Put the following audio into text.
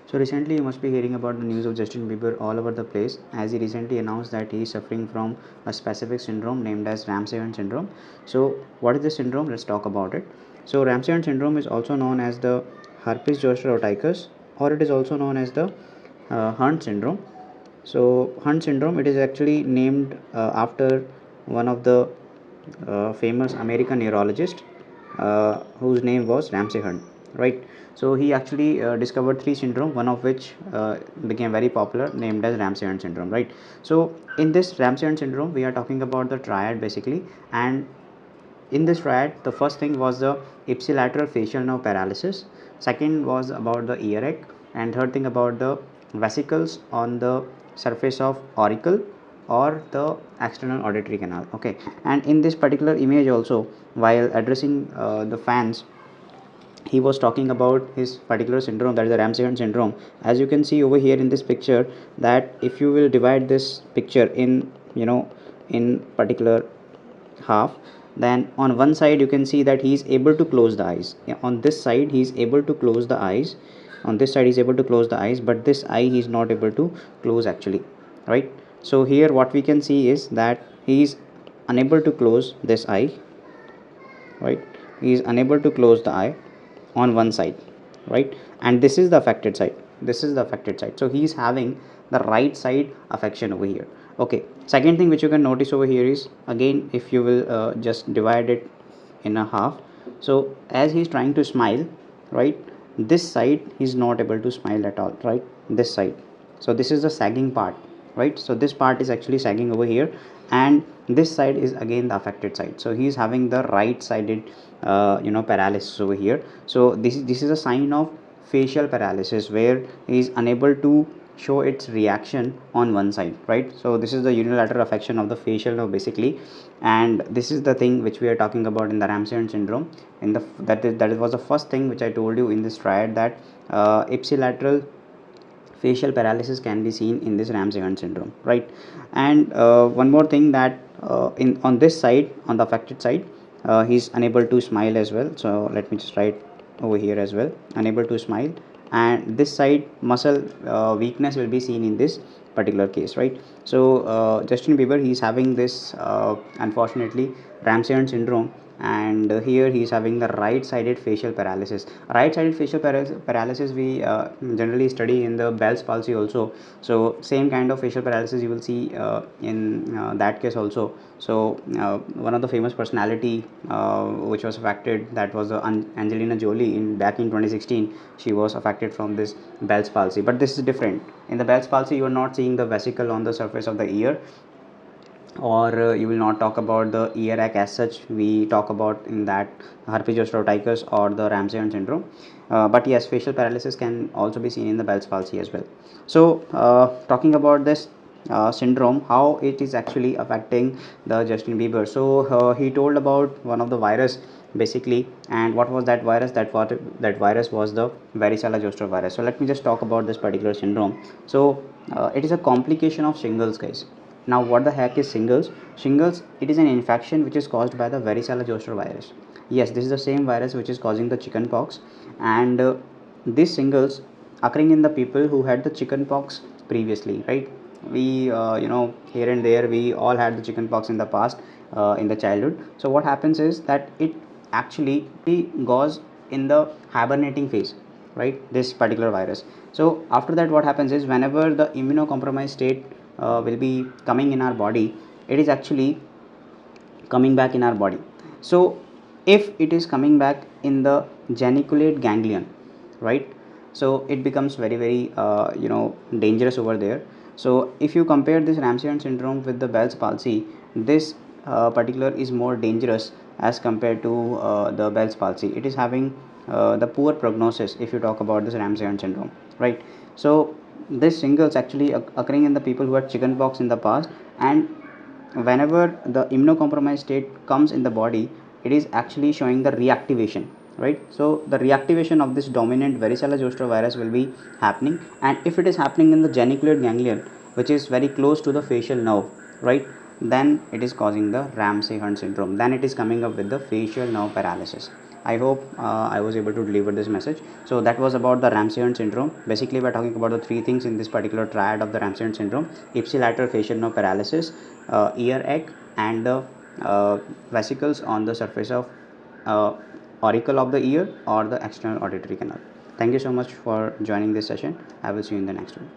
So recently you must be hearing about the news of Justin Bieber all over the place, as he recently announced that he is suffering from a specific syndrome named as Ramsay Hunt syndrome. So what is this syndrome? Let's talk about it. So Ramsay Hunt syndrome is also known as the herpes zoster oticus, or it is also known as the Hunt syndrome. So Hunt syndrome, it is actually named after one of the famous American neurologist whose name was Ramsay Hunt, right? So he actually discovered three syndrome, one of which became very popular, named as Ramsay Hunt syndrome, right? So in this Ramsay Hunt syndrome, we are talking about the triad basically, and in this triad, the first thing was the ipsilateral facial nerve paralysis, second was about the earache, and third thing about the vesicles on the surface of auricle or the external auditory canal. Okay, and in this particular image also, while addressing the fans, he was talking about his particular syndrome, that is the Ramsay Hunt syndrome. As you can see over here in this picture, that if you will divide this picture in, in particular half, then on one side you can see that he is able to close the eyes. Yeah, on this side he is able to close the eyes, on this side he is able to close the eyes, but this eye he is not able to close actually, right? So here what we can see is that he is unable to close this eye, right? He is unable to close the eye on one side, right? And this is the affected side, this is the affected side, so he is having the right side affection over here. Okay, second thing which you can notice over here is, again, if you will just divide it in a half, so as he is trying to smile, right, this side he is not able to smile at all, right? This side, so this is the sagging part, right? So this part is actually sagging over here, and this side is again the affected side, so he is having the right sided paralysis over here. So this is a sign of facial paralysis, where he is unable to show its reaction on one side, right? So this is the unilateral affection of the facial nerve basically, and this is the thing which we are talking about in the Ramsay Hunt syndrome. In the that was the first thing which I told you in this triad, that ipsilateral facial paralysis can be seen in this Ramsay Hunt syndrome, right? And one more thing, that in on this side, on the affected side, he's unable to smile as well. So let me just write over here as well, unable to smile, and this side muscle weakness will be seen in this particular case, right? So Justin Bieber, he's having this unfortunately Ramsay Hunt syndrome, and here he is having the right sided facial paralysis. Right sided facial paralysis we generally study in the Bell's palsy also. So same kind of facial paralysis you will see in that case also. So one of the famous personality which was affected, that was Angelina Jolie, in back in 2016. She was affected from this Bell's palsy, but this is different. In the Bell's palsy you are not seeing the vesicle on the surface of the ear, or you will not talk about the earache as such. We talk about in that herpes zoster oticus or the Ramsay Hunt syndrome. But yes, facial paralysis can also be seen in the Bell's palsy as well. So talking about this syndrome, how it is actually affecting the Justin Bieber. So he told about one of the virus basically, and what was that virus? That virus was the varicella-zoster virus. So let me just talk about this particular syndrome. So it is a complication of shingles, guys. Now what the heck is shingles? Shingles, it is an infection which is caused by the varicella-zoster virus. Yes, this is the same virus which is causing the chickenpox, and this shingles occurring in the people who had the chickenpox previously, right? We here and there we all had the chickenpox in the past, in the childhood. So what happens is that it actually goes in the hibernating phase, right, this particular virus. So after that what happens is, whenever the immunocompromised state will be coming in our body, it is actually coming back in our body. So if it is coming back in the geniculate ganglion, right, so it becomes very very dangerous over there. So if you compare this Ramsay Hunt syndrome with the Bell's palsy, this particular is more dangerous as compared to the Bell's palsy. It is having the poor prognosis if you talk about this Ramsay Hunt syndrome, right? So this shingles actually occurring in the people who had chickenpox in the past, and whenever the immunocompromised state comes in the body, it is actually showing the reactivation, right? So the reactivation of this dominant varicella-zoster virus will be happening, and if it is happening in the geniculate ganglion, which is very close to the facial nerve, right, then it is causing the Ramsay Hunt syndrome, then it is coming up with the facial nerve paralysis. I hope I was able to deliver this message. So that was about the Ramsay Hunt syndrome. Basically, we're talking about the three things in this particular triad of the Ramsay Hunt syndrome: ipsilateral facial nerve paralysis, ear egg, and the vesicles on the surface of uh, auricle of the ear or the external auditory canal. Thank you so much for joining this session. I will see you in the next one.